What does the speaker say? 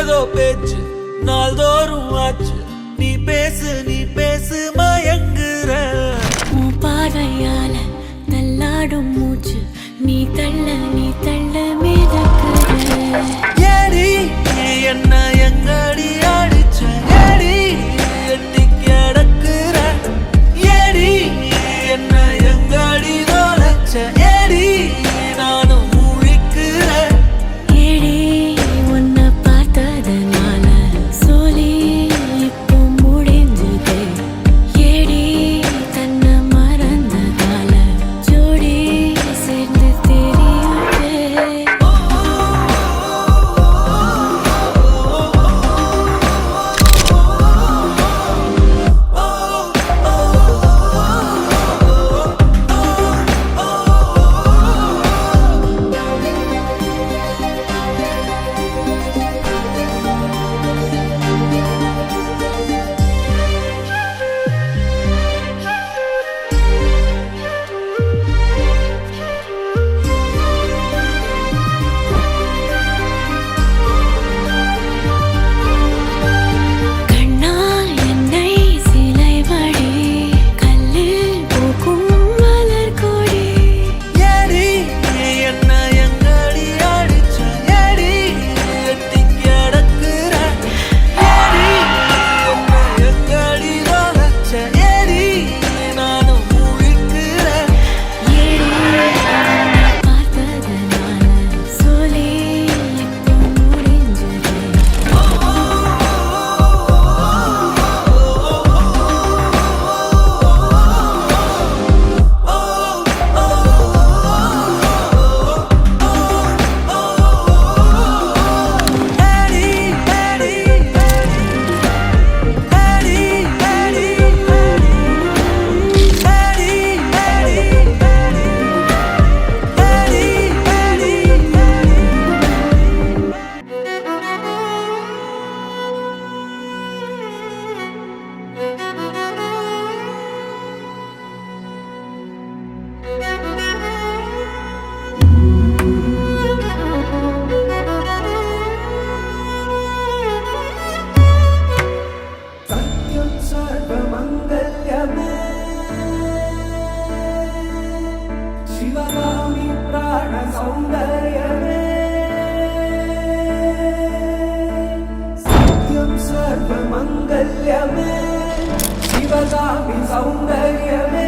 ஏதோ பேச்சு நாள்தோறும் ஆச்சு. நீ பேசு மயங்குற. உன் பார்வையால தள்ளாடும் மூச்சு. நீ தள்ள மிதக்குற. ஏடி என்ன எங்கடி அடிச்ச? ஏடி எட்டி கிடக்குற? ஏடி என்ன எங்கடி தொலைச்ச? ஏடி நானும் முழிக்கிறேன். ஏடி உன்னை பார்த்ததனால சோலி இப்போ முடிஞ்சது. ஏடி தன்னை மறந்ததால ஜோடி சேர்ந்து தெரியுது. கண்ணால் என்னை சிலை வடி கல்லில் பூக்கும் மலர் கொடி. ஏடி என்ன எங்கடி அடிச்ச? ஏடி எட்டி கிடக்குற? ஏடி என்ன எங்கடி தொலைச்ச? ஏடி நானும் முழிக்கிறேன். ஏடி உன்னை பார்த்ததனால சோலி இப்போ முடிஞ்சது. सत्यं सर्वमङ्गल्यमे शिवगामि प्राणसौन्दर्यमे सत्यं सर्वमङ्गल्यमे शिवगामि सौन्दर्यमे